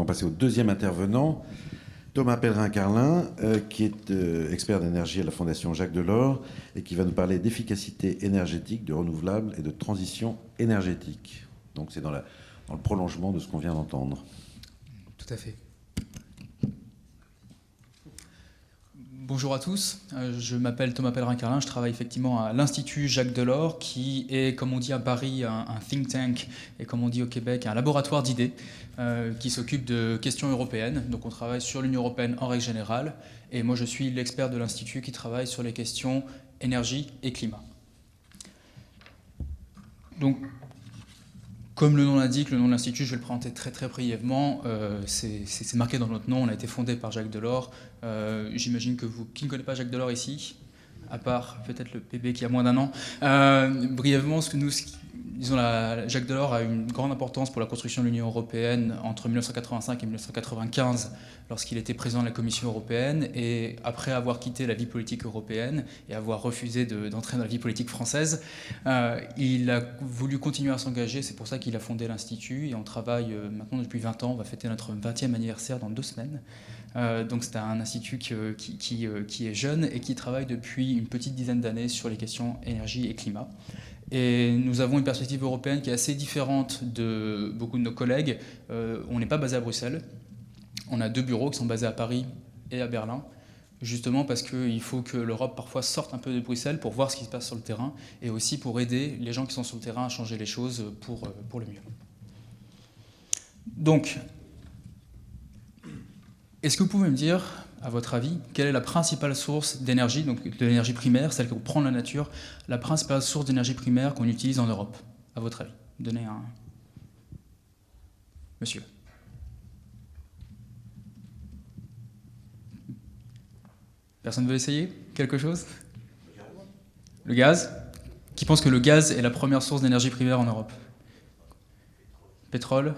allons passer au deuxième intervenant, Thomas Pellerin-Carlin, qui est expert d'énergie à la Fondation Jacques Delors et qui va nous parler d'efficacité énergétique, de renouvelables et de transition énergétique. Donc c'est dans le prolongement de ce qu'on vient d'entendre. Tout à fait. Bonjour à tous, je m'appelle Thomas Pellerin-Carlin, je travaille effectivement à l'Institut Jacques Delors, qui est, comme on dit à Paris, un think tank, et comme on dit au Québec, un laboratoire d'idées, qui s'occupe de questions européennes. Donc on travaille sur l'Union européenne en règle générale, et moi je suis l'expert de l'Institut qui travaille sur les questions énergie et climat. Donc, comme le nom l'indique, le nom de l'Institut, je vais le présenter très très brièvement. C'est marqué dans notre nom, on a été fondé par Jacques Delors. J'imagine que vous, qui ne connaît pas Jacques Delors ici, à part peut-être le bébé qui a moins d'un an. Brièvement, disons, Jacques Delors a une grande importance pour la construction de l'Union européenne entre 1985 et 1995, lorsqu'il était président de la Commission européenne, et après avoir quitté la vie politique européenne et avoir refusé d'entrer dans la vie politique française, il a voulu continuer à s'engager. C'est pour ça qu'il a fondé l'Institut, et on travaille maintenant depuis 20 ans. On va fêter notre 20e anniversaire dans 2 semaines. Donc c'est un institut qui est jeune et qui travaille depuis une petite dizaine d'années sur les questions énergie et climat. Et nous avons une perspective européenne qui est assez différente de beaucoup de nos collègues. On n'est pas basé à Bruxelles. On a 2 bureaux qui sont basés à Paris et à Berlin, justement parce qu'il faut que l'Europe parfois sorte un peu de Bruxelles pour voir ce qui se passe sur le terrain, et aussi pour aider les gens qui sont sur le terrain à changer les choses pour le mieux. Donc, est-ce que vous pouvez me dire, à votre avis, quelle est la principale source d'énergie, donc de l'énergie primaire, celle que prend la nature, la principale source d'énergie primaire qu'on utilise en Europe, à votre avis? Donnez un... Monsieur. Personne ne veut essayer quelque chose? Le gaz? Qui pense que le gaz est la première source d'énergie primaire en Europe? Pétrole?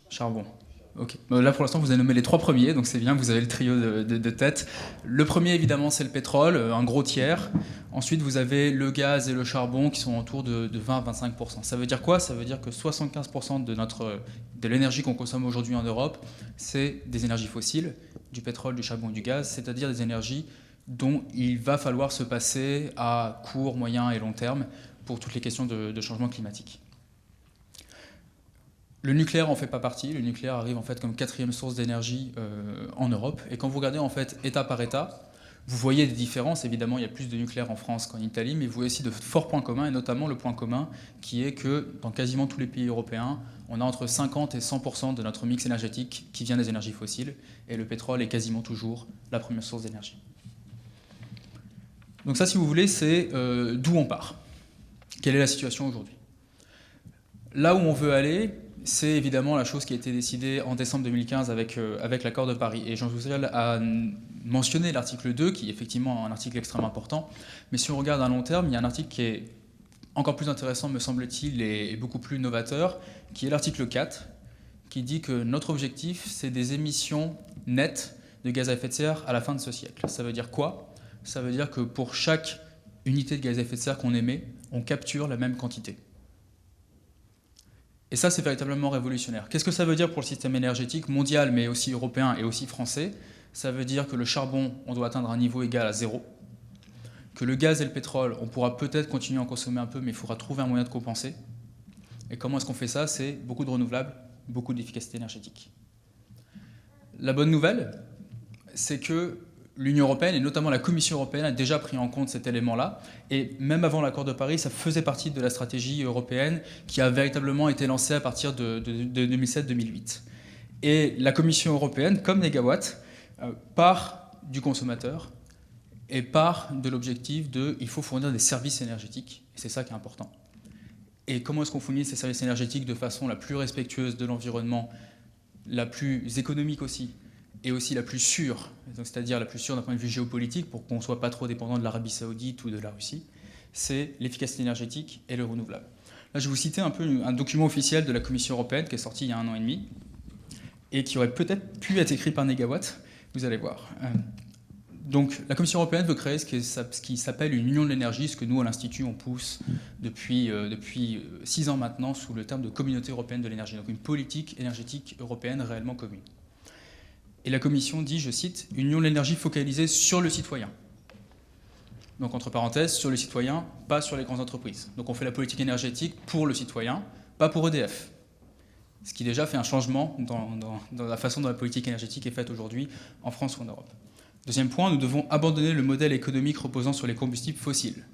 Charbon. Ok. Là, pour l'instant, vous avez nommé les 3 premiers, donc c'est bien, vous avez le trio de tête. Le premier, évidemment, c'est le pétrole, un gros tiers. Ensuite, vous avez le gaz et le charbon qui sont autour de 20 à 25%. Ça veut dire quoi? Ça veut dire que 75% de l'énergie qu'on consomme aujourd'hui en Europe, c'est des énergies fossiles, du pétrole, du charbon et du gaz, c'est-à-dire des énergies dont il va falloir se passer à court, moyen et long terme pour toutes les questions de changement climatique. Le nucléaire en fait pas partie. Le nucléaire arrive en fait comme 4e source d'énergie en Europe. Et quand vous regardez en fait État par État, vous voyez des différences. Évidemment, il y a plus de nucléaire en France qu'en Italie, mais vous voyez aussi de forts points communs, et notamment le point commun qui est que dans quasiment tous les pays européens, on a entre 50 et 100% de notre mix énergétique qui vient des énergies fossiles, et le pétrole est quasiment toujours la première source d'énergie. Donc ça, si vous voulez, c'est d'où on part. Quelle est la situation aujourd'hui? Là où on veut aller, c'est évidemment la chose qui a été décidée en décembre 2015 avec l'accord de Paris. Et Jean Jouzel a mentionné l'article 2, qui est effectivement un article extrêmement important. Mais si on regarde à long terme, il y a un article qui est encore plus intéressant, me semble-t-il, et beaucoup plus novateur, qui est l'article 4, qui dit que notre objectif, c'est des émissions nettes de gaz à effet de serre à la fin de ce siècle. Ça veut dire quoi? Ça veut dire que pour chaque unité de gaz à effet de serre qu'on émet, on capture la même quantité. Et ça, c'est véritablement révolutionnaire. Qu'est-ce que ça veut dire pour le système énergétique mondial, mais aussi européen et aussi français? Ça veut dire que le charbon, on doit atteindre un niveau égal à 0. Que le gaz et le pétrole, on pourra peut-être continuer à en consommer un peu, mais il faudra trouver un moyen de compenser. Et comment est-ce qu'on fait ça? C'est beaucoup de renouvelables, beaucoup d'efficacité énergétique. La bonne nouvelle, c'est que l'Union européenne, et notamment la Commission européenne, a déjà pris en compte cet élément-là. Et même avant l'accord de Paris, ça faisait partie de la stratégie européenne qui a véritablement été lancée à partir de 2007-2008. Et la Commission européenne, comme Negawatt, part du consommateur et part de l'objectif de « il faut fournir des services énergétiques ». Et c'est ça qui est important. Et comment est-ce qu'on fournit ces services énergétiques de façon la plus respectueuse de l'environnement, la plus économique aussi, et aussi la plus sûre, c'est-à-dire la plus sûre d'un point de vue géopolitique, pour qu'on ne soit pas trop dépendant de l'Arabie Saoudite ou de la Russie, c'est l'efficacité énergétique et le renouvelable. Là, je vais vous citer un peu un document officiel de la Commission européenne qui est sorti il y a 1 an et demi, et qui aurait peut-être pu être écrit par Negawatt, vous allez voir. Donc la Commission européenne veut créer ce qui s'appelle une union de l'énergie, ce que nous à l'Institut on pousse depuis 6 ans maintenant sous le terme de communauté européenne de l'énergie, donc une politique énergétique européenne réellement commune. Et la Commission dit, je cite, une union de l'énergie focalisée sur le citoyen. Donc entre parenthèses, sur le citoyen, pas sur les grandes entreprises. Donc on fait la politique énergétique pour le citoyen, pas pour EDF. Ce qui déjà fait un changement dans la façon dont la politique énergétique est faite aujourd'hui en France ou en Europe. Deuxième point, nous devons abandonner le modèle économique reposant sur les combustibles fossiles.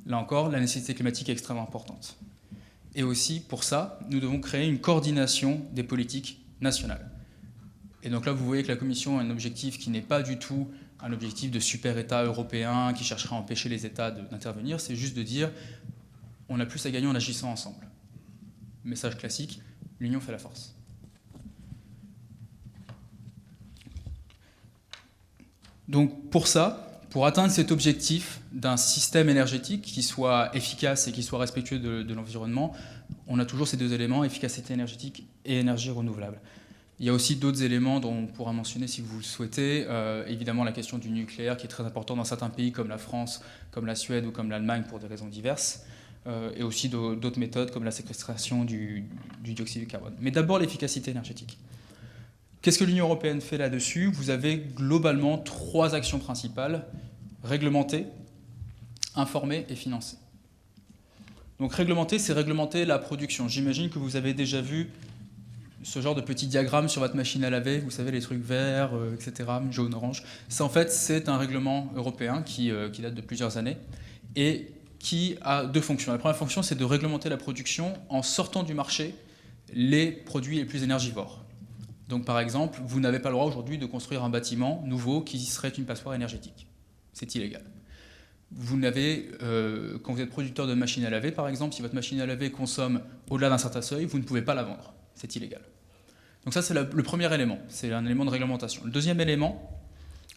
Là encore, la nécessité climatique est extrêmement importante. Et aussi, pour ça, nous devons créer une coordination des politiques nationales. Et donc là, vous voyez que la Commission a un objectif qui n'est pas du tout un objectif de super-État européen qui cherchera à empêcher les États d'intervenir, c'est juste de dire on a plus à gagner en agissant ensemble. Message classique, l'union fait la force. Donc pour ça, pour atteindre cet objectif d'un système énergétique qui soit efficace et qui soit respectueux de l'environnement, on a toujours ces deux éléments, efficacité énergétique et énergie renouvelable. Il y a aussi d'autres éléments dont on pourra mentionner si vous le souhaitez. Évidemment, la question du nucléaire qui est très importante dans certains pays comme la France, comme la Suède ou comme l'Allemagne pour des raisons diverses. Et aussi d'autres méthodes comme la séquestration du dioxyde de carbone. Mais d'abord, l'efficacité énergétique. Qu'est-ce que l'Union européenne fait là-dessus? Vous avez globalement 3 actions principales: réglementer, informer et financer. Donc réglementer, c'est réglementer la production. J'imagine que vous avez déjà vu ce genre de petits diagrammes sur votre machine à laver, vous savez, les trucs verts, etc., jaune, orange. Ça, en fait, c'est un règlement européen qui date de plusieurs années et qui a 2 fonctions. La première fonction, c'est de réglementer la production en sortant du marché les produits les plus énergivores. Donc, par exemple, vous n'avez pas le droit aujourd'hui de construire un bâtiment nouveau qui serait une passoire énergétique. C'est illégal. Vous n'avez, quand vous êtes producteur de machine à laver, par exemple, si votre machine à laver consomme au-delà d'un certain seuil, vous ne pouvez pas la vendre. C'est illégal. Donc ça, c'est le premier élément. C'est un élément de réglementation. Le deuxième élément,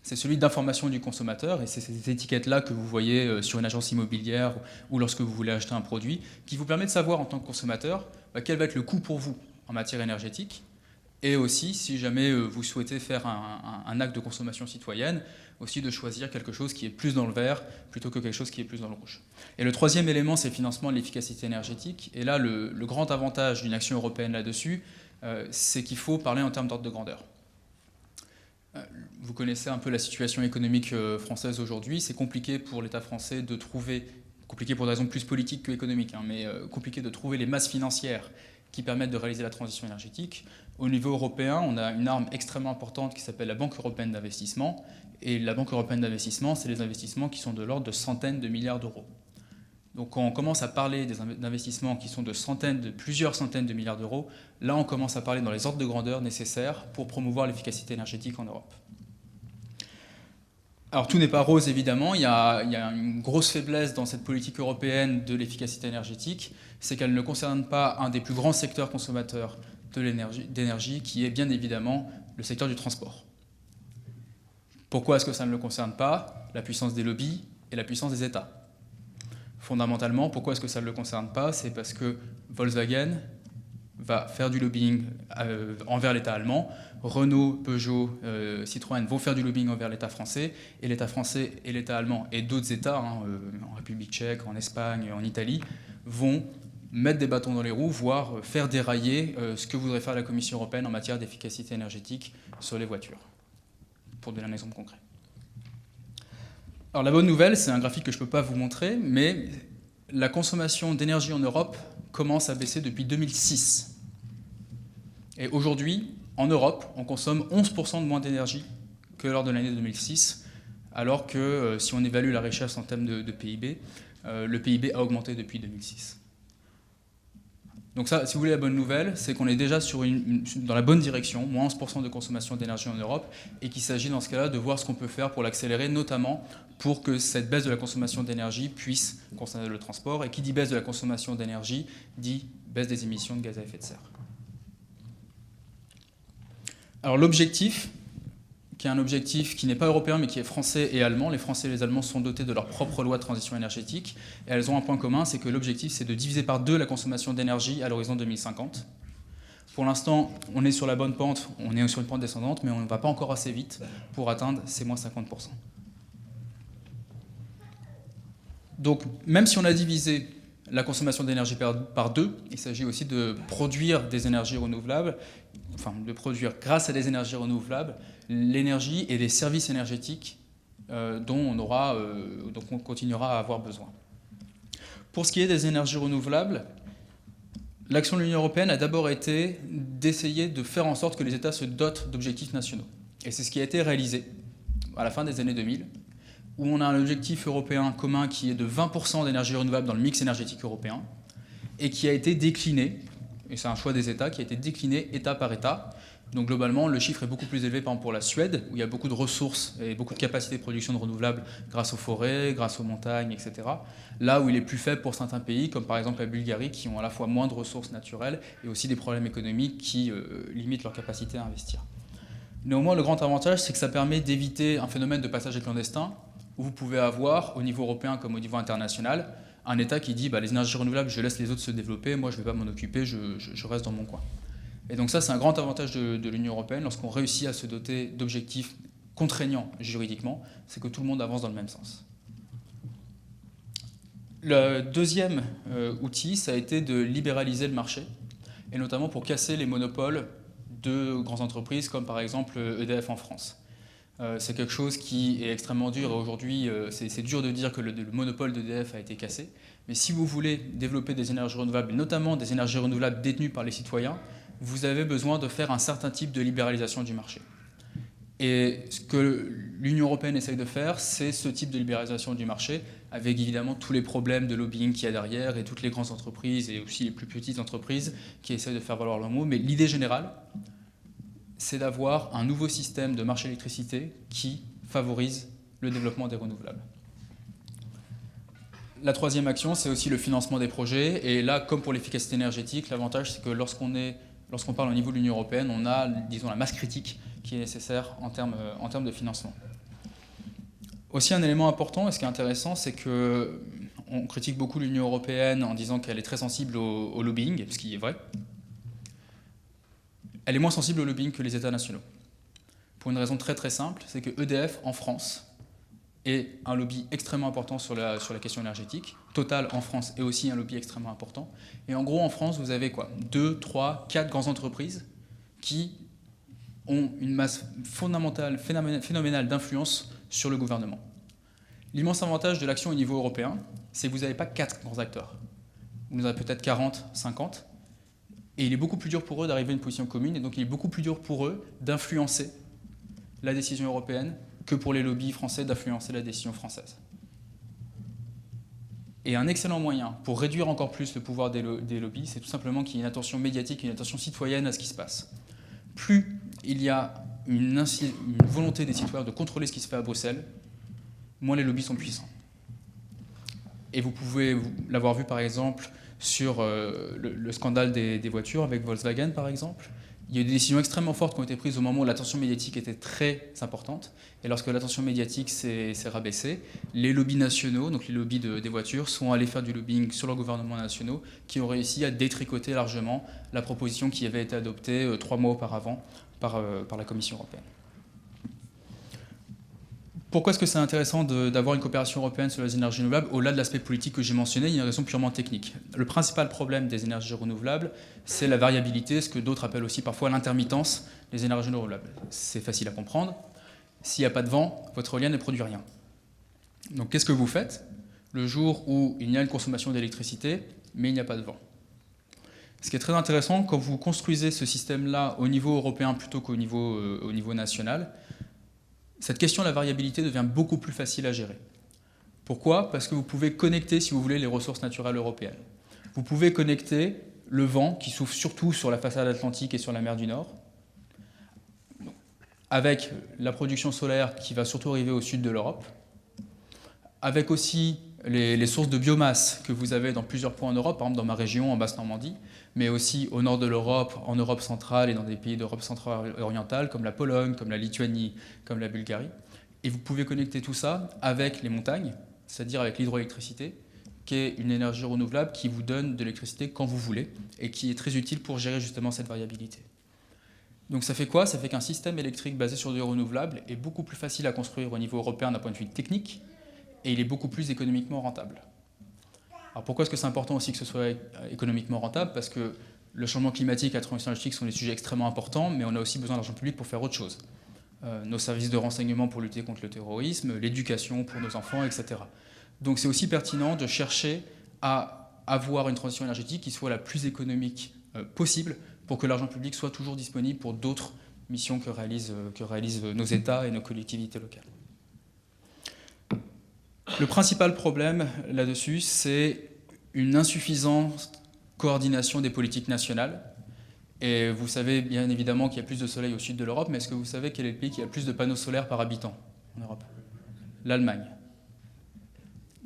c'est celui d'information du consommateur. Et c'est ces étiquettes-là que vous voyez sur une agence immobilière ou lorsque vous voulez acheter un produit, qui vous permet de savoir en tant que consommateur quel va être le coût pour vous en matière énergétique. Et aussi, si jamais vous souhaitez faire un acte de consommation citoyenne, aussi de choisir quelque chose qui est plus dans le vert plutôt que quelque chose qui est plus dans le rouge. Et le troisième élément, c'est le financement de l'efficacité énergétique. Et là, le grand avantage d'une action européenne là-dessus, c'est qu'il faut parler en termes d'ordre de grandeur. Vous connaissez un peu la situation économique française aujourd'hui. C'est compliqué pour l'État français de trouver, compliqué pour des raisons plus politiques que économiques, mais compliqué de trouver les masses financières qui permettent de réaliser la transition énergétique. Au niveau européen, on a une arme extrêmement importante qui s'appelle la Banque européenne d'investissement. Et la Banque européenne d'investissement, c'est les investissements qui sont de l'ordre de centaines de milliards d'euros. Donc quand on commence à parler d'investissements qui sont de plusieurs centaines de milliards d'euros, là on commence à parler dans les ordres de grandeur nécessaires pour promouvoir l'efficacité énergétique en Europe. Alors tout n'est pas rose évidemment, il y a une grosse faiblesse dans cette politique européenne de l'efficacité énergétique, c'est qu'elle ne concerne pas un des plus grands secteurs consommateurs d'énergie, qui est bien évidemment le secteur du transport. Pourquoi est-ce que ça ne le concerne pas? La puissance des lobbies et la puissance des États. Fondamentalement, pourquoi est-ce que ça ne le concerne pas? C'est parce que Volkswagen va faire du lobbying envers l'État allemand, Renault, Peugeot, Citroën vont faire du lobbying envers l'État français, et l'État français et l'État allemand et d'autres États, en République tchèque, en Espagne, en Italie, vont mettre des bâtons dans les roues, voire faire dérailler ce que voudrait faire la Commission européenne en matière d'efficacité énergétique sur les voitures, pour donner un exemple concret. Alors la bonne nouvelle, c'est un graphique que je ne peux pas vous montrer, mais la consommation d'énergie en Europe commence à baisser depuis 2006. Et aujourd'hui, en Europe, on consomme 11% de moins d'énergie que lors de l'année 2006, alors que si on évalue la richesse en termes de PIB, le PIB a augmenté depuis 2006. Donc ça, si vous voulez la bonne nouvelle, c'est qu'on est déjà dans la bonne direction, moins 11% de consommation d'énergie en Europe, et qu'il s'agit dans ce cas-là de voir ce qu'on peut faire pour l'accélérer, notamment pour que cette baisse de la consommation d'énergie puisse concerner le transport. Et qui dit baisse de la consommation d'énergie, dit baisse des émissions de gaz à effet de serre. Alors l'objectif, qui est un objectif qui n'est pas européen mais qui est français et allemand. Les Français et les Allemands sont dotés de leur propre loi de transition énergétique et elles ont un point commun, c'est que l'objectif c'est de diviser par 2 la consommation d'énergie à l'horizon 2050. Pour l'instant, on est sur la bonne pente, on est sur une pente descendante, mais on ne va pas encore assez vite pour atteindre ces moins 50%. Donc, même si on a divisé la consommation d'énergie par deux, il s'agit aussi de produire des énergies renouvelables, enfin de produire grâce à des énergies renouvelables l'énergie et les services énergétiques dont on continuera à avoir besoin. Pour ce qui est des énergies renouvelables, l'action de l'Union européenne a d'abord été d'essayer de faire en sorte que les États se dotent d'objectifs nationaux. Et c'est ce qui a été réalisé à la fin des années 2000, où on a un objectif européen commun qui est de 20% d'énergie renouvelable dans le mix énergétique européen, et qui a été décliné, et c'est un choix des États, qui a été décliné État par État. Donc globalement, le chiffre est beaucoup plus élevé par exemple pour la Suède, où il y a beaucoup de ressources et beaucoup de capacités de production de renouvelables grâce aux forêts, grâce aux montagnes, etc. Là où il est plus faible pour certains pays, comme par exemple la Bulgarie, qui ont à la fois moins de ressources naturelles et aussi des problèmes économiques qui limitent leur capacité à investir. Néanmoins, le grand avantage, c'est que ça permet d'éviter un phénomène de passage clandestin, où vous pouvez avoir, au niveau européen comme au niveau international, un État qui dit les énergies renouvelables, je laisse les autres se développer, moi je ne vais pas m'en occuper, je reste dans mon coin. Et donc ça, c'est un grand avantage de l'Union européenne lorsqu'on réussit à se doter d'objectifs contraignants juridiquement, c'est que tout le monde avance dans le même sens. Le deuxième outil, ça a été de libéraliser le marché, et notamment pour casser les monopoles de grandes entreprises comme par exemple EDF en France. C'est quelque chose qui est extrêmement dur et aujourd'hui c'est dur de dire que le monopole d'EDF a été cassé, mais si vous voulez développer des énergies renouvelables, notamment des énergies renouvelables détenues par les citoyens, vous avez besoin de faire un certain type de libéralisation du marché. Et ce que l'Union européenne essaye de faire, c'est ce type de libéralisation du marché, avec évidemment tous les problèmes de lobbying qu'il y a derrière, et toutes les grandes entreprises, et aussi les plus petites entreprises, qui essayent de faire valoir leur mot. Mais l'idée générale, c'est d'avoir un nouveau système de marché d'électricité qui favorise le développement des renouvelables. La troisième action, c'est aussi le financement des projets. Et là, comme pour l'efficacité énergétique, l'avantage, c'est que lorsqu'on parle au niveau de l'Union européenne, on a, disons, la masse critique qui est nécessaire en termes de financement. Aussi, un élément important, et ce qui est intéressant, c'est qu'on critique beaucoup l'Union européenne en disant qu'elle est très sensible au lobbying, ce qui est vrai. Elle est moins sensible au lobbying que les États nationaux. Pour une raison très très simple, c'est que EDF en France est un lobby extrêmement important sur la question énergétique. Total en France est aussi un lobby extrêmement important. Et en gros, en France, vous avez 2, 3, 4 grandes entreprises qui ont une masse fondamentale, phénoménale d'influence sur le gouvernement. L'immense avantage de l'action au niveau européen, c'est que vous n'avez pas 4 grands acteurs. Vous en avez peut-être 40, 50. Et il est beaucoup plus dur pour eux d'arriver à une position commune, et donc il est beaucoup plus dur pour eux d'influencer la décision européenne que pour les lobbies français d'influencer la décision française. Et un excellent moyen pour réduire encore plus le pouvoir des lobbies, c'est tout simplement qu'il y ait une attention médiatique et une attention citoyenne à ce qui se passe. Plus il y a une volonté des citoyens de contrôler ce qui se fait à Bruxelles, moins les lobbies sont puissants. Et vous pouvez l'avoir vu par exemple sur le scandale des voitures avec Volkswagen par exemple. Il y a eu des décisions extrêmement fortes qui ont été prises au moment où l'attention médiatique était très importante. Et lorsque l'attention médiatique s'est rabaissée, les lobbies nationaux, donc les lobbies des voitures, sont allés faire du lobbying sur leurs gouvernements nationaux qui ont réussi à détricoter largement la proposition qui avait été adoptée 3 mois auparavant par la Commission européenne. Pourquoi est-ce que c'est intéressant d'avoir une coopération européenne sur les énergies renouvelables? Au-delà de l'aspect politique que j'ai mentionné, il y a une raison purement technique. Le principal problème des énergies renouvelables, c'est la variabilité, ce que d'autres appellent aussi parfois l'intermittence des énergies renouvelables. C'est facile à comprendre. S'il n'y a pas de vent, votre éolienne ne produit rien. Donc qu'est-ce que vous faites le jour où il y a une consommation d'électricité, mais il n'y a pas de vent? Ce qui est très intéressant, quand vous construisez ce système-là au niveau européen plutôt qu'au niveau national, cette question de la variabilité devient beaucoup plus facile à gérer. Pourquoi? Parce que vous pouvez connecter, si vous voulez, les ressources naturelles européennes. Vous pouvez connecter le vent, qui souffle surtout sur la façade atlantique et sur la mer du Nord, avec la production solaire qui va surtout arriver au sud de l'Europe, avec aussi les sources de biomasse que vous avez dans plusieurs points en Europe, par exemple dans ma région, en Basse-Normandie, mais aussi au nord de l'Europe, en Europe centrale et dans des pays d'Europe centrale et orientale, comme la Pologne, comme la Lituanie, comme la Bulgarie. Et vous pouvez connecter tout ça avec les montagnes, c'est-à-dire avec l'hydroélectricité, qui est une énergie renouvelable qui vous donne de l'électricité quand vous voulez et qui est très utile pour gérer justement cette variabilité. Donc ça fait quoi? Ça fait qu'un système électrique basé sur du renouvelable est beaucoup plus facile à construire au niveau européen d'un point de vue technique et il est beaucoup plus économiquement rentable. Alors pourquoi est-ce que c'est important aussi que ce soit économiquement rentable? Parce que le changement climatique et la transition énergétique sont des sujets extrêmement importants, mais on a aussi besoin d'argent public pour faire autre chose. Nos services de renseignement pour lutter contre le terrorisme, l'éducation pour nos enfants, etc. Donc c'est aussi pertinent de chercher à avoir une transition énergétique qui soit la plus économique possible pour que l'argent public soit toujours disponible pour d'autres missions que réalisent nos États et nos collectivités locales. Le principal problème là-dessus, c'est une insuffisante coordination des politiques nationales. Et vous savez bien évidemment qu'il y a plus de soleil au sud de l'Europe, mais est-ce que vous savez quel est le pays qui a le plus de panneaux solaires par habitant en Europe? L'Allemagne.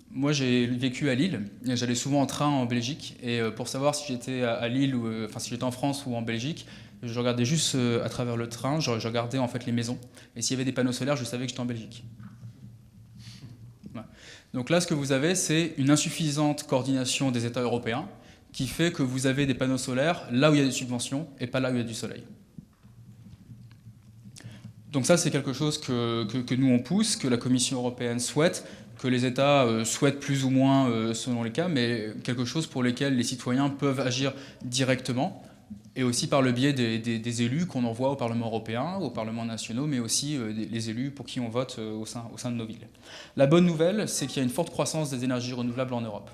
Moi, j'ai vécu à Lille, j'allais souvent en train en Belgique, et pour savoir si j'étais à Lille, ou si j'étais en France ou en Belgique, je regardais juste à travers le train, je regardais en fait les maisons, et s'il y avait des panneaux solaires, je savais que j'étais en Belgique. Voilà. Donc là, ce que vous avez, c'est une insuffisante coordination des États européens, qui fait que vous avez des panneaux solaires là où il y a des subventions, et pas là où il y a du soleil. Donc ça, c'est quelque chose que nous on pousse, que la Commission européenne souhaite, que les États souhaitent plus ou moins selon les cas, mais quelque chose pour lequel les citoyens peuvent agir directement, et aussi par le biais des élus qu'on envoie au Parlement européen, aux parlements nationaux, mais aussi les élus pour qui on vote au sein de nos villes. La bonne nouvelle, c'est qu'il y a une forte croissance des énergies renouvelables en Europe.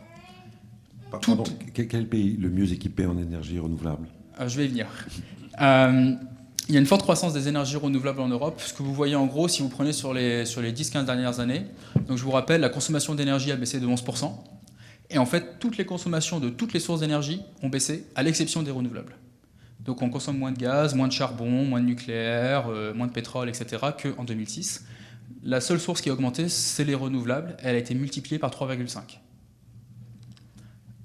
Pardon, quel pays le mieux équipé en énergie renouvelable? Je vais y venir. Il y a une forte croissance des énergies renouvelables en Europe. Ce que vous voyez en gros, si vous prenez sur les 10-15 dernières années, donc je vous rappelle, la consommation d'énergie a baissé de 11%. Et en fait, toutes les consommations de toutes les sources d'énergie ont baissé, à l'exception des renouvelables. Donc on consomme moins de gaz, moins de charbon, moins de nucléaire, moins de pétrole, etc. qu'en 2006. La seule source qui a augmenté, c'est les renouvelables. Elle a été multipliée par 3,5.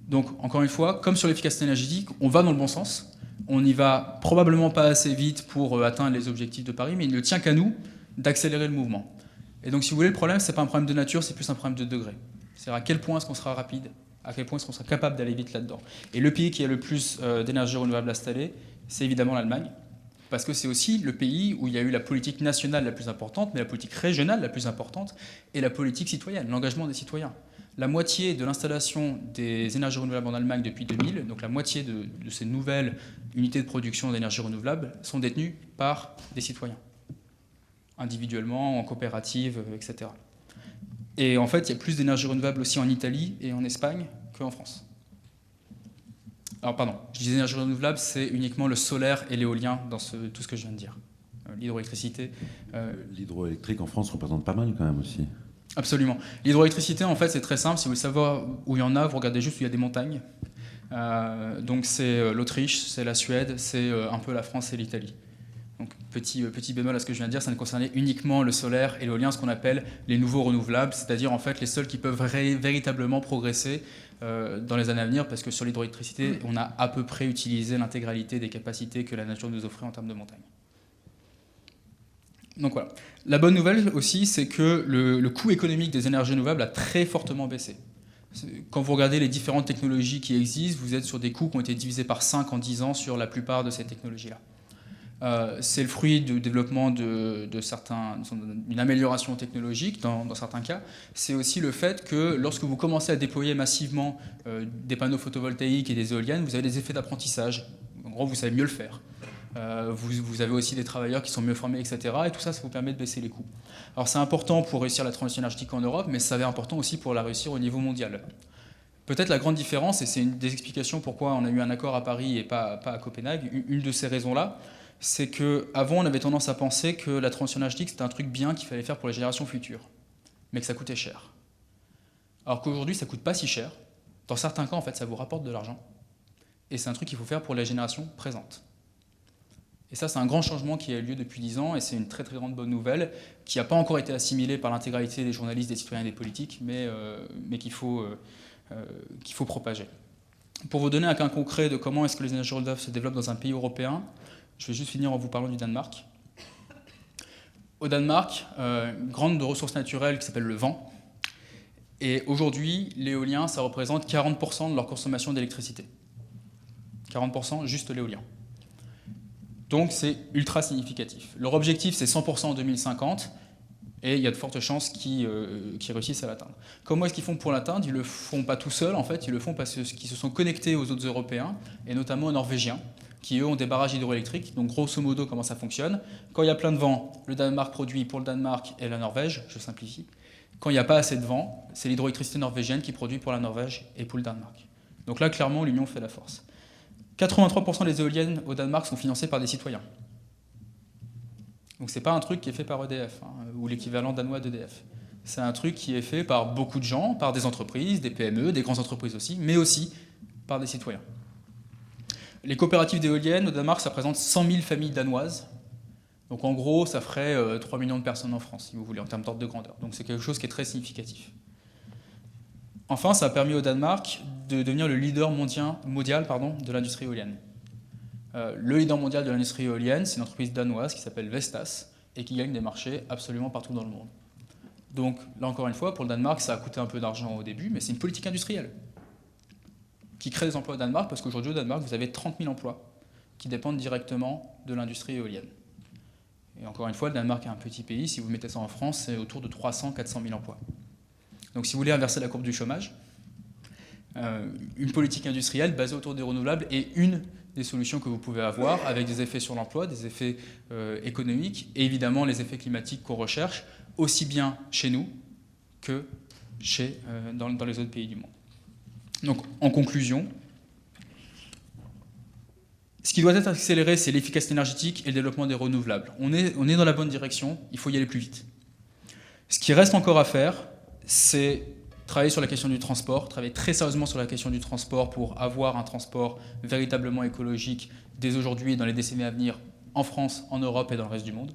Donc encore une fois, comme sur l'efficacité énergétique, on va dans le bon sens. On n'y va probablement pas assez vite pour atteindre les objectifs de Paris, mais il ne tient qu'à nous d'accélérer le mouvement. Et donc si vous voulez, le problème, ce n'est pas un problème de nature, c'est plus un problème de degré. C'est-à-dire à quel point est-ce qu'on sera rapide, à quel point est-ce qu'on sera capable d'aller vite là-dedans. Et le pays qui a le plus d'énergie renouvelable installée, c'est évidemment l'Allemagne, parce que c'est aussi le pays où il y a eu la politique nationale la plus importante, mais la politique régionale la plus importante, et la politique citoyenne, l'engagement des citoyens. La moitié de l'installation des énergies renouvelables en Allemagne depuis 2000, donc la moitié de ces nouvelles unités de production d'énergie renouvelable, sont détenues par des citoyens, individuellement, en coopérative, etc. Et en fait, il y a plus d'énergie renouvelable aussi en Italie et en Espagne qu'en France. Alors pardon, je disais énergie renouvelable, c'est uniquement le solaire et l'éolien dans tout ce que je viens de dire. L'hydroélectricité. L'hydroélectrique en France représente pas mal quand même aussi. Absolument. L'hydroélectricité, en fait, c'est très simple. Si vous voulez savoir où il y en a, vous regardez juste où il y a des montagnes. Donc c'est l'Autriche, c'est la Suède, c'est un peu la France et l'Italie. Donc petit bémol à ce que je viens de dire, ça ne concernait uniquement le solaire et l'éolien, ce qu'on appelle les nouveaux renouvelables, c'est-à-dire en fait les seuls qui peuvent véritablement progresser dans les années à venir, parce que sur l'hydroélectricité, on a à peu près utilisé l'intégralité des capacités que la nature nous offrait en termes de montagne. Donc voilà. La bonne nouvelle aussi, c'est que le coût économique des énergies renouvelables a très fortement baissé. Quand vous regardez les différentes technologies qui existent, vous êtes sur des coûts qui ont été divisés par 5 en 10 ans sur la plupart de ces technologies-là. C'est le fruit du développement d'une amélioration technologique dans certains cas. C'est aussi le fait que lorsque vous commencez à déployer massivement des panneaux photovoltaïques et des éoliennes, vous avez des effets d'apprentissage. En gros, vous savez mieux le faire. Vous avez aussi des travailleurs qui sont mieux formés, etc. Et tout ça, ça vous permet de baisser les coûts. Alors c'est important pour réussir la transition énergétique en Europe, mais ça va être important aussi pour la réussir au niveau mondial. Peut-être la grande différence, et c'est une des explications pourquoi on a eu un accord à Paris et pas à Copenhague, une de ces raisons-là, c'est qu'avant, on avait tendance à penser que la transition énergétique, c'était un truc bien qu'il fallait faire pour les générations futures, mais que ça coûtait cher. Alors qu'aujourd'hui, ça ne coûte pas si cher. Dans certains cas, en fait, ça vous rapporte de l'argent. Et c'est un truc qu'il faut faire pour les générations présentes. Et ça, c'est un grand changement qui a eu lieu depuis 10 ans, et c'est une très très grande bonne nouvelle, qui n'a pas encore été assimilée par l'intégralité des journalistes, des citoyens et des politiques, mais qu'il faut propager. Pour vous donner un cas concret de comment est-ce que les énergies renouvelables se développent dans un pays européen, je vais juste finir en vous parlant du Danemark. Au Danemark, une grande ressource naturelle qui s'appelle le vent. Et aujourd'hui, l'éolien, ça représente 40% de leur consommation d'électricité. 40% juste l'éolien. Donc c'est ultra significatif. Leur objectif, c'est 100% en 2050, et il y a de fortes chances qu'ils réussissent à l'atteindre. Comment est-ce qu'ils font pour l'atteindre? Ils ne le font pas tout seuls, en fait, ils le font parce qu'ils se sont connectés aux autres Européens, et notamment aux Norvégiens, qui eux ont des barrages hydroélectriques. Donc grosso modo, comment ça fonctionne? Quand il y a plein de vent, le Danemark produit pour le Danemark et la Norvège, je simplifie. Quand il n'y a pas assez de vent, c'est l'hydroélectricité norvégienne qui produit pour la Norvège et pour le Danemark. Donc là, clairement, l'Union fait la force. 83% des éoliennes au Danemark sont financées par des citoyens. Donc c'est pas un truc qui est fait par EDF, ou l'équivalent danois d'EDF. C'est un truc qui est fait par beaucoup de gens, par des entreprises, des PME, des grandes entreprises aussi, mais aussi par des citoyens. Les coopératives d'éoliennes au Danemark, ça représente 100 000 familles danoises. Donc en gros, ça ferait 3 millions de personnes en France, si vous voulez, en termes d'ordre de grandeur. Donc c'est quelque chose qui est très significatif. Enfin, ça a permis au Danemark de devenir le leader mondial de l'industrie éolienne. Le leader mondial de l'industrie éolienne, c'est une entreprise danoise qui s'appelle Vestas et qui gagne des marchés absolument partout dans le monde. Donc là encore une fois, pour le Danemark, ça a coûté un peu d'argent au début, mais c'est une politique industrielle qui crée des emplois au Danemark, parce qu'aujourd'hui au Danemark, vous avez 30 000 emplois qui dépendent directement de l'industrie éolienne. Et encore une fois, le Danemark est un petit pays, si vous mettez ça en France, c'est autour de 300-400 000 emplois. Donc si vous voulez inverser la courbe du chômage, une politique industrielle basée autour des renouvelables est une des solutions que vous pouvez avoir, avec des effets sur l'emploi, des effets économiques, et évidemment les effets climatiques qu'on recherche, aussi bien chez nous que dans les autres pays du monde. Donc en conclusion, ce qui doit être accéléré, c'est l'efficacité énergétique et le développement des renouvelables. On est dans la bonne direction, il faut y aller plus vite. Ce qui reste encore à faire, c'est travailler sur la question du transport, travailler très sérieusement sur la question du transport pour avoir un transport véritablement écologique dès aujourd'hui et dans les décennies à venir en France, en Europe et dans le reste du monde.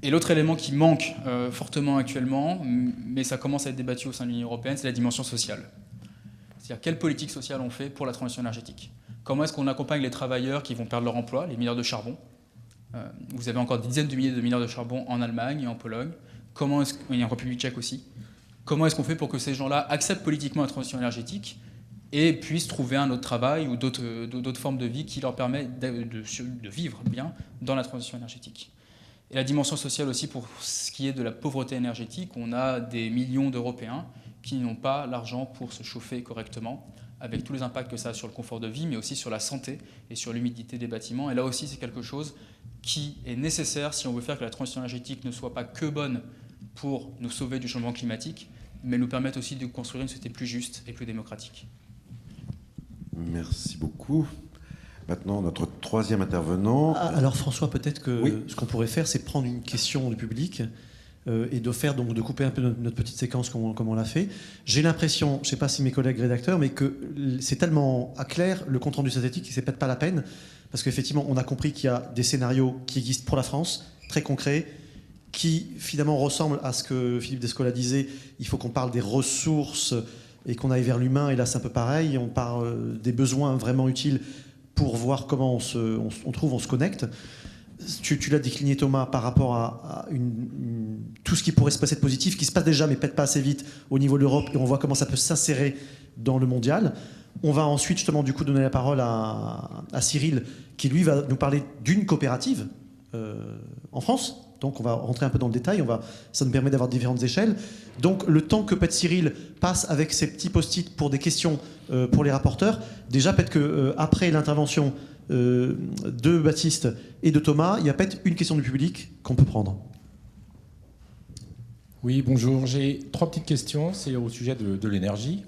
Et l'autre élément qui manque fortement actuellement, mais ça commence à être débattu au sein de l'Union européenne, c'est la dimension sociale. C'est-à-dire quelle politique sociale on fait pour la transition énergétique. Comment est-ce qu'on accompagne les travailleurs qui vont perdre leur emploi, les mineurs de charbon? Vous avez encore des dizaines de milliers de mineurs de charbon en Allemagne et en Pologne. Il y a en République tchèque aussi. Comment est-ce qu'on fait pour que ces gens-là acceptent politiquement la transition énergétique et puissent trouver un autre travail ou d'autres formes de vie qui leur permettent de vivre bien dans la transition énergétique? Et la dimension sociale aussi pour ce qui est de la pauvreté énergétique. On a des millions d'Européens qui n'ont pas l'argent pour se chauffer correctement, avec tous les impacts que ça a sur le confort de vie, mais aussi sur la santé et sur l'humidité des bâtiments. Et là aussi, c'est quelque chose qui est nécessaire si on veut faire que la transition énergétique ne soit pas que bonne pour nous sauver du changement climatique, mais nous permettre aussi de construire une société plus juste et plus démocratique. Merci beaucoup. Maintenant, notre troisième intervenant. Alors François, peut-être que oui. Ce qu'on pourrait faire, c'est prendre une question du public et de couper un peu notre petite séquence comme on l'a fait. J'ai l'impression, je ne sais pas si mes collègues rédacteurs, mais que c'est tellement à clair le compte-rendu synthétique que c'est peut-être pas la peine, parce qu'effectivement, on a compris qu'il y a des scénarios qui existent pour la France, très concrets, qui finalement ressemblent à ce que Philippe Descola disait. Il faut qu'on parle des ressources et qu'on aille vers l'humain, et là c'est un peu pareil, on parle des besoins vraiment utiles pour voir comment on se connecte. Tu l'as décliné, Thomas, par rapport à tout ce qui pourrait se passer de positif, qui se passe déjà, mais peut-être pas assez vite au niveau de l'Europe, et on voit comment ça peut s'insérer dans le mondial. On va ensuite, justement, du coup, donner la parole à Cyril, qui, lui, va nous parler d'une coopérative en France. Donc, on va rentrer un peu dans le détail. Ça nous permet d'avoir différentes échelles. Donc, le temps que peut-être Cyril passe avec ses petits post-it pour des questions pour les rapporteurs, déjà, peut-être qu'après l'intervention de Baptiste et de Thomas, il y a peut-être une question du public qu'on peut prendre. Oui, bonjour. J'ai 3 petites questions. C'est au sujet de l'énergie.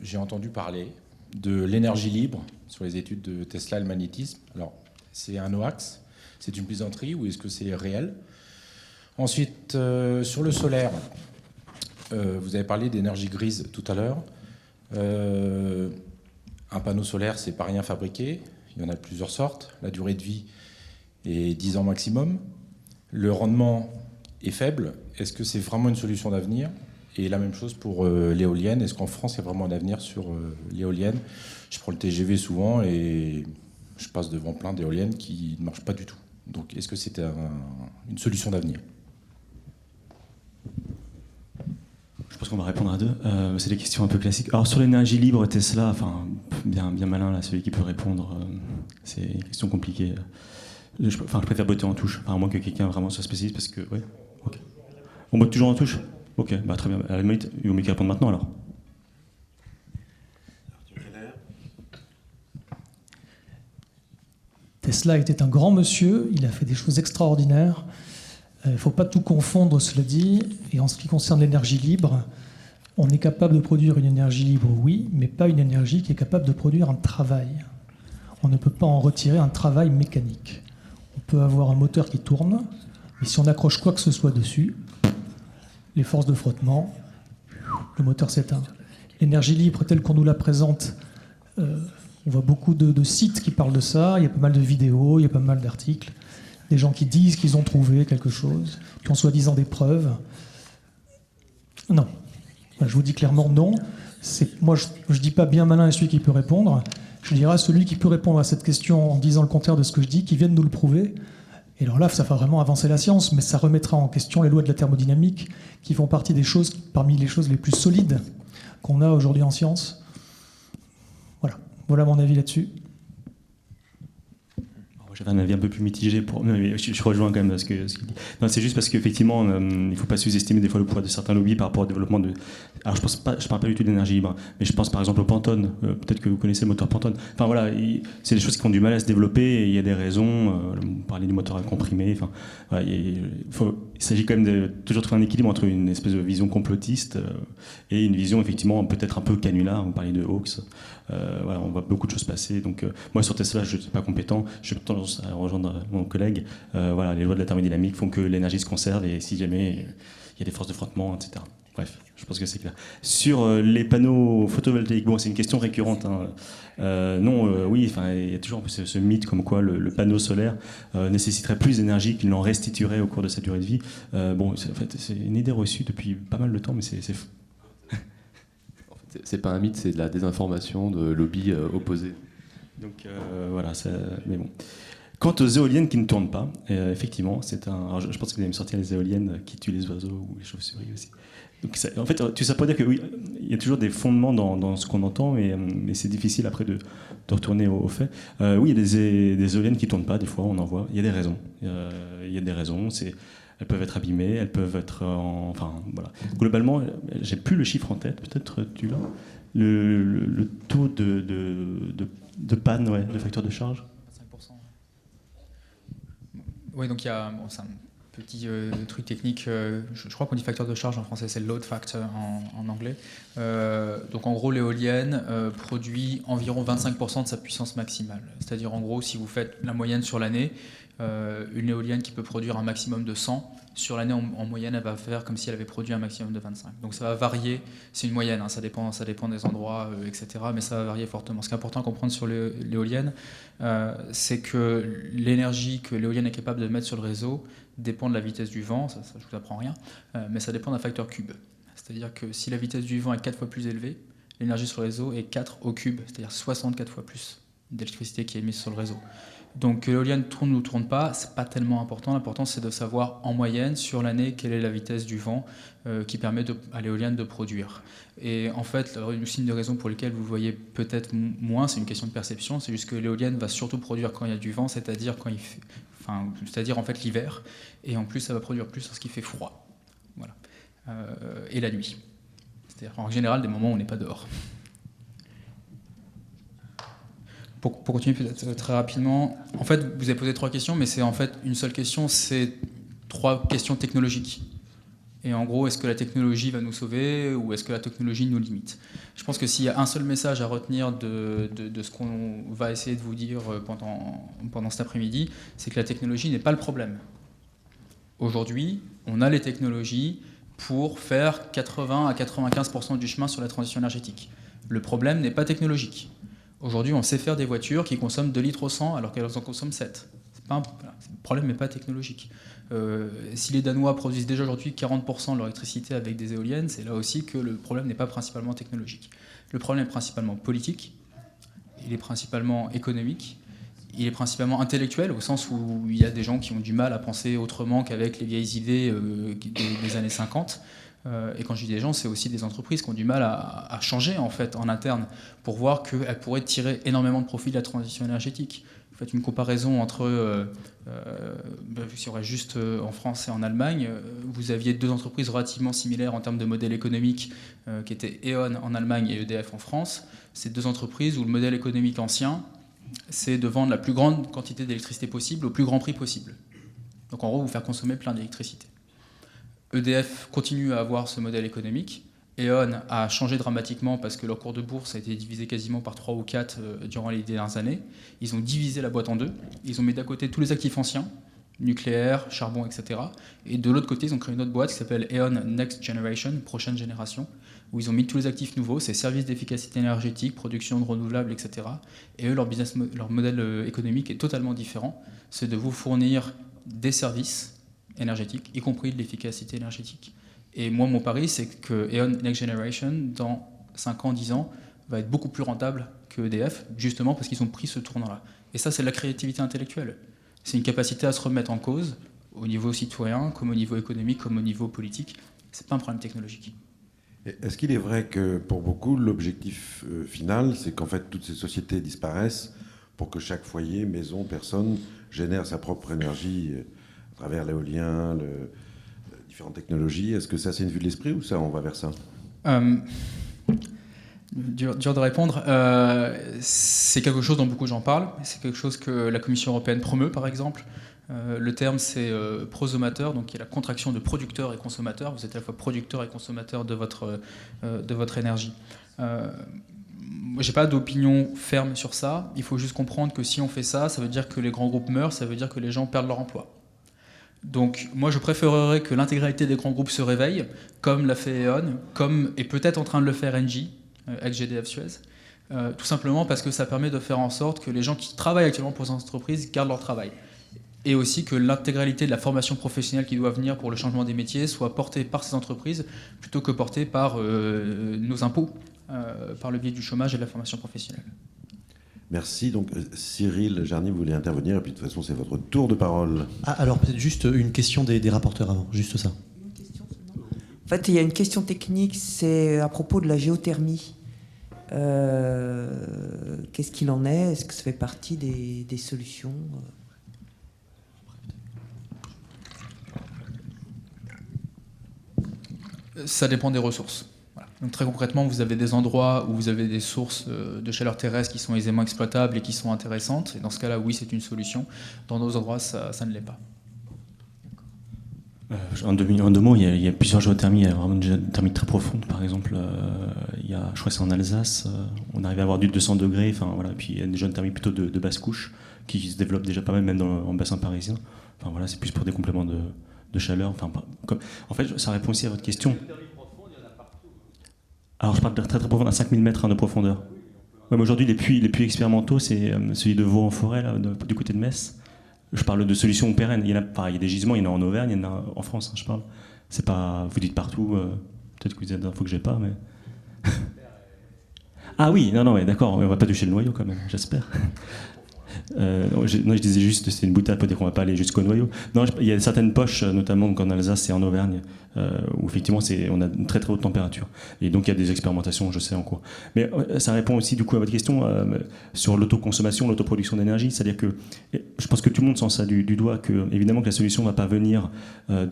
J'ai entendu parler de l'énergie libre sur les études de Tesla et le magnétisme. Alors, c'est un hoax? C'est une plaisanterie ou est-ce que c'est réel? Ensuite, sur le solaire, vous avez parlé d'énergie grise tout à l'heure. Un panneau solaire, c'est pas rien fabriqué. Il y en a de plusieurs sortes. La durée de vie est 10 ans maximum. Le rendement est faible. Est-ce que c'est vraiment une solution d'avenir? Et la même chose pour l'éolienne. Est-ce qu'en France, il y a vraiment un avenir sur l'éolienne? Je prends le TGV souvent et je passe devant plein d'éoliennes qui ne marchent pas du tout. Donc, est-ce que c'est une solution d'avenir? pense qu'on va répondre à deux. C'est des questions un peu classiques. Alors sur l'énergie libre, Tesla, enfin bien malin là, celui qui peut répondre. C'est une question compliquée. Je préfère botter en touche, à moins que quelqu'un vraiment soit spécialiste, parce que ouais. Okay. On botte toujours en touche. Ok, bah très bien. À la limite, il vaut mieux qu'il réponde maintenant alors. Tesla était un grand monsieur, il a fait des choses extraordinaires. Il ne faut pas tout confondre, cela dit. Et en ce qui concerne l'énergie libre, on est capable de produire une énergie libre, oui, mais pas une énergie qui est capable de produire un travail. On ne peut pas en retirer un travail mécanique. On peut avoir un moteur qui tourne, mais si on accroche quoi que ce soit dessus, les forces de frottement, le moteur s'éteint. L'énergie libre telle qu'on nous la présente, on voit beaucoup de sites qui parlent de ça, il y a pas mal de vidéos, il y a pas mal d'articles, des gens qui disent qu'ils ont trouvé quelque chose, qui ont soi-disant des preuves. Non. Je vous dis clairement non. Moi, je ne dis pas bien malin est celui qui peut répondre. Je dirais à celui qui peut répondre à cette question en disant le contraire de ce que je dis, qui vienne nous le prouver. Et alors là, ça fera vraiment avancer la science, mais ça remettra en question les lois de la thermodynamique, qui font partie des choses, parmi les choses les plus solides qu'on a aujourd'hui en science. Voilà mon avis là-dessus. J'avais un avis un peu plus mitigé. Je rejoins quand même ce qu'il dit. Non, c'est juste parce qu'effectivement, il ne faut pas sous-estimer des fois le poids de certains lobbies par rapport au développement de... Alors je ne parle pas du tout d'énergie libre, mais je pense par exemple au Pantone. Peut-être que vous connaissez le moteur Pantone. Enfin voilà, c'est des choses qui ont du mal à se développer et il y a des raisons. Vous parlez du moteur à comprimer. Enfin, voilà, il s'agit quand même de toujours trouver un équilibre entre une espèce de vision complotiste et une vision effectivement peut-être un peu canular. Vous parlez de Hawks. Voilà, on voit beaucoup de choses passer. Donc moi sur Tesla, je ne suis pas compétent. Je suis tendance à rejoindre mon collègue. Voilà, les lois de la thermodynamique font que l'énergie se conserve et si jamais il y a des forces de frottement, etc. Bref, je pense que c'est clair. Sur les panneaux photovoltaïques, bon, c'est une question récurrente. Hein. Oui, il y a toujours un peu ce mythe comme quoi le panneau solaire nécessiterait plus d'énergie qu'il n'en restituerait au cours de sa durée de vie. En fait, c'est une idée reçue depuis pas mal de temps, mais c'est faux. C'est pas un mythe, c'est de la désinformation de lobbies opposés. Donc voilà, mais bon. Quant aux éoliennes qui ne tournent pas, effectivement, alors, je pense que vous allez me sortir les éoliennes qui tuent les oiseaux ou les chauves-souris aussi. Donc en fait, ça pourrait dire que oui, il y a toujours des fondements dans ce qu'on entend, mais c'est difficile après de retourner aux faits. Oui, il y a des éoliennes qui ne tournent pas, des fois, on en voit. Il y a des raisons. Il y a des raisons. Elles peuvent être abîmées, elles peuvent être... enfin, voilà. Globalement, j'ai plus le chiffre en tête, peut-être tu l'as. Le taux de panne, de facteur de charge. 25%. Oui, donc il y a... c'est un petit truc technique. Je crois qu'on dit facteur de charge en français, c'est load factor en anglais. Donc en gros, l'éolienne produit environ 25% de sa puissance maximale. C'est-à-dire en gros, si vous faites la moyenne sur l'année, une éolienne qui peut produire un maximum de 100, sur l'année en moyenne, elle va faire comme si elle avait produit un maximum de 25. Donc ça va varier, c'est une moyenne, hein, ça dépend des endroits, etc. Mais ça va varier fortement. Ce qui est important à comprendre sur l'éolienne, c'est que l'énergie que l'éolienne est capable de mettre sur le réseau dépend de la vitesse du vent, ça je vous apprends rien, mais ça dépend d'un facteur cube. C'est-à-dire que si la vitesse du vent est 4 fois plus élevée, l'énergie sur le réseau est 4 au cube, c'est-à-dire 64 fois plus d'électricité qui est émise sur le réseau. Donc que l'éolienne tourne ou ne tourne pas, c'est pas tellement important. L'important, c'est de savoir en moyenne, sur l'année, quelle est la vitesse du vent qui permet à l'éolienne de produire. Et en fait, une des raisons pour lesquelles vous voyez peut-être moins, c'est une question de perception, c'est juste que l'éolienne va surtout produire quand il y a du vent, c'est-à-dire en fait l'hiver, et en plus ça va produire plus lorsqu'il fait froid. Voilà. Et la nuit. C'est-à-dire en général des moments où on n'est pas dehors. Pour continuer peut-être très rapidement, en fait, vous avez posé 3 questions, mais c'est en fait une seule question, c'est 3 questions technologiques. Et en gros, est-ce que la technologie va nous sauver ou est-ce que la technologie nous limite ? Je pense que s'il y a un seul message à retenir de ce qu'on va essayer de vous dire pendant cet après-midi, c'est que la technologie n'est pas le problème. Aujourd'hui, on a les technologies pour faire 80 à 95% du chemin sur la transition énergétique. Le problème n'est pas technologique. Aujourd'hui, on sait faire des voitures qui consomment 2 litres au 100 alors qu'elles en consomment 7. Le problème n'est pas technologique. Si les Danois produisent déjà aujourd'hui 40% de leur électricité avec des éoliennes, c'est là aussi que le problème n'est pas principalement technologique. Le problème est principalement politique, il est principalement économique, il est principalement intellectuel, au sens où il y a des gens qui ont du mal à penser autrement qu'avec les vieilles idées des années 50. Et quand je dis des gens, c'est aussi des entreprises qui ont du mal à changer en fait en interne pour voir qu'elles pourraient tirer énormément de profit de la transition énergétique. Vous faites une comparaison entre, si on reste juste en France et en Allemagne, vous aviez deux entreprises relativement similaires en termes de modèle économique, qui étaient E.ON en Allemagne et EDF en France. C'est deux entreprises où le modèle économique ancien, c'est de vendre la plus grande quantité d'électricité possible au plus grand prix possible. Donc en gros, vous faire consommer plein d'électricité. EDF continue à avoir ce modèle économique. E.ON a changé dramatiquement parce que leur cours de bourse a été divisé quasiment par 3 ou 4 durant les dernières années. Ils ont divisé la boîte en deux. Ils ont mis d'un côté tous les actifs anciens, nucléaire, charbon, etc. Et de l'autre côté, ils ont créé une autre boîte qui s'appelle E.ON Next Generation, prochaine génération, où ils ont mis tous les actifs nouveaux, c'est services d'efficacité énergétique, production de renouvelables, etc. Et eux, leur modèle économique est totalement différent. C'est de vous fournir des services énergétique, y compris de l'efficacité énergétique. Et moi, mon pari, c'est que E.ON Next Generation, dans 5 ans, 10 ans, va être beaucoup plus rentable que EDF, justement parce qu'ils ont pris ce tournant-là. Et ça, c'est de la créativité intellectuelle. C'est une capacité à se remettre en cause, au niveau citoyen, comme au niveau économique, comme au niveau politique. C'est pas un problème technologique. Est-ce qu'il est vrai que, pour beaucoup, l'objectif final, c'est qu'en fait, toutes ces sociétés disparaissent pour que chaque foyer, maison, personne génère sa propre énergie à travers l'éolien, différentes technologies. Est-ce que ça, c'est une vue de l'esprit ou ça, on va vers ça? Dur de répondre. C'est quelque chose dont beaucoup de gens parlent. C'est quelque chose que la Commission européenne promeut, par exemple. Le terme, c'est prosomateur, donc qui est la contraction de producteur et consommateur. Vous êtes à la fois producteur et consommateur de votre énergie. Moi, j'ai pas d'opinion ferme sur ça. Il faut juste comprendre que si on fait ça, ça veut dire que les grands groupes meurent, ça veut dire que les gens perdent leur emploi. Donc moi je préférerais que l'intégralité des grands groupes se réveille, comme l'a fait E.ON, comme est peut-être en train de le faire Engie, avec GDF Suez, tout simplement parce que ça permet de faire en sorte que les gens qui travaillent actuellement pour ces entreprises gardent leur travail. Et aussi que l'intégralité de la formation professionnelle qui doit venir pour le changement des métiers soit portée par ces entreprises plutôt que portée par nos impôts, par le biais du chômage et de la formation professionnelle. Merci. Donc, Cyril Jarny, vous voulez intervenir, et puis de toute façon, c'est votre tour de parole. Ah, alors, peut-être juste une question des rapporteurs avant, juste ça. Une question seulement. En fait, il y a une question technique, c'est à propos de la géothermie. Qu'est-ce qu'il en est? Est-ce que ça fait partie des solutions? Ça dépend des ressources. Voilà. Donc très concrètement, vous avez des endroits où vous avez des sources de chaleur terrestre qui sont aisément exploitables et qui sont intéressantes. Et dans ce cas-là, oui, c'est une solution. Dans d'autres endroits, ça ne l'est pas. En deux mots, il y a plusieurs géothermies. Il y a vraiment une géothermie très profonde, par exemple. Je crois que c'est en Alsace. On arrive à avoir du 200 degrés. Enfin, voilà. Et puis il y a des géothermies plutôt de basse couche qui se développent déjà pas mal, même en bassin parisien. Enfin, voilà, c'est plus pour des compléments de chaleur. Enfin, en fait, ça répond aussi à votre question. Alors, je parle de très très profond, à 5000 mètres de profondeur. Ouais, mais aujourd'hui, les puits expérimentaux, c'est celui de Vaux-en-Forêt, là, du côté de Metz. Je parle de solutions pérennes. Il y a des gisements, il y en a en Auvergne, il y en a en France, je parle. C'est pas, vous dites partout, peut-être que vous avez des infos que j'ai pas, mais... Ah oui, non, mais d'accord, on va pas toucher le noyau quand même, j'espère. Je disais juste que c'est une boutade, peut-être qu'on ne va pas aller jusqu'au noyau. Non, il y a certaines poches, notamment donc en Alsace et en Auvergne, où effectivement on a une très très haute température. Et donc il y a des expérimentations, je sais, en cours. Mais ça répond aussi du coup à votre question sur l'autoconsommation, l'autoproduction d'énergie. C'est-à-dire que je pense que tout le monde sent ça du doigt, que évidemment que la solution ne va pas venir que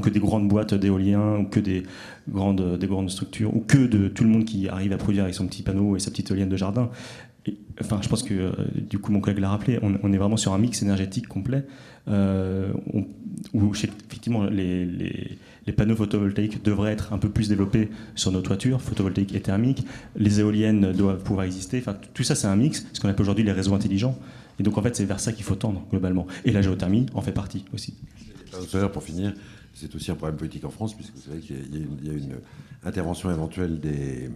des grandes boîtes d'éolien, ou que des grandes structures, ou que de tout le monde qui arrive à produire avec son petit panneau et sa petite éolienne de jardin. Enfin, je pense que, du coup, mon collègue l'a rappelé, on est vraiment sur un mix énergétique complet où effectivement les panneaux photovoltaïques devraient être un peu plus développés sur nos toitures, photovoltaïques et thermiques. Les éoliennes doivent pouvoir exister. Enfin, tout ça, c'est un mix, ce qu'on appelle aujourd'hui les réseaux intelligents. Et donc, en fait, c'est vers ça qu'il faut tendre, globalement. Et la géothermie en fait partie aussi. Pour finir, c'est aussi un problème politique en France, puisque vous savez qu'il y a une intervention éventuelle des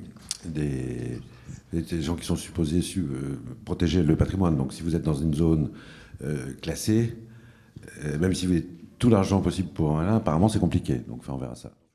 gens qui sont supposés protéger le patrimoine. Donc si vous êtes dans une zone classée, même si vous avez tout l'argent possible pour un, apparemment c'est compliqué. Donc on verra ça.